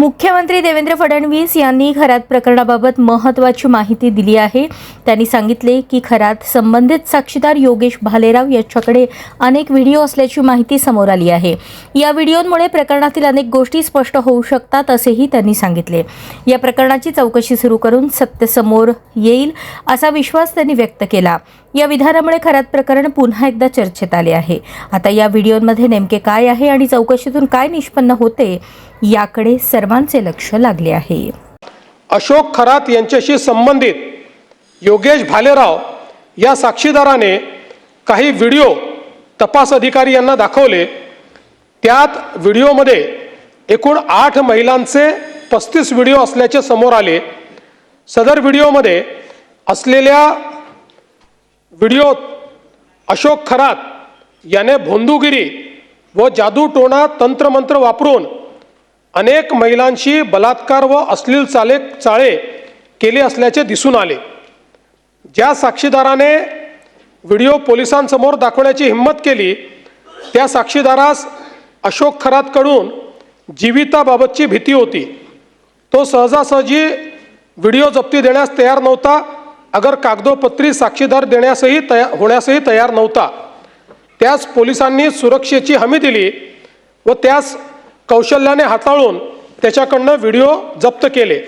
मुख्यमंत्री देवेंद्र फडणवीस यांनी खरात प्रकरणाबाबत महत्त्वाची माहिती दिली आहे। त्यांनी सांगितले की खरात संबंधित साक्षीदार योगेश भालेराव यांच्याकडे अनेक व्हिडिओ असल्याची माहिती समोर आली आहे। या व्हिडिओंमुळे प्रकरणातील अनेक गोष्टी स्पष्ट होऊ शकतात असेही त्यांनी सांगितले। या प्रकरणाची चौकशी सुरू करून सत्य समोर येईल असा विश्वास त्यांनी व्यक्त केला। या विधानामुळे खरात प्रकरण पुन्हा एकदा चर्चेत आले आहे। आता या व्हिडिओमध्ये नेमके काय आहे आणि चौकशीतून काय निष्पन्न होते याकडे सर्वांचे लक्ष लागले आहे। अशोक खरात यांच्याशी संबंधित योगेश भालेराव या साक्षीदाराने काही व्हिडिओ तपास अधिकारी यांना दाखवले। त्यात व्हिडिओमध्ये एकूण 8 महिलांचे 35 व्हिडिओ असल्याचे समोर आले। सदर व्हिडिओमध्ये असलेल्या व्हिडिओत अशोक खरात याने भोंदूगिरी व जादूटोणा तंत्रमंत्र वापरून अनेक महिलांशी बलात्कार व अश्लील चाळे केले असल्याचे दिसून आले। ज्या साक्षीदाराने व्हिडिओ पोलिसांसमोर दाखवण्याची हिम्मत केली त्या साक्षीदारास अशोक खरातकडून जीविताबाबतची भीती होती। तो सहजासहजी व्हिडिओ जप्ती देण्यास तयार नव्हता, अगर कागदोपत्री साक्षीदार होण्यासही तयार नव्हता। त्यास पोलिसांनी सुरक्षेची हमी दिली व त्यास कौशल्याने हाताळून त्याच्याकडून व्हिडिओ जप्त केले।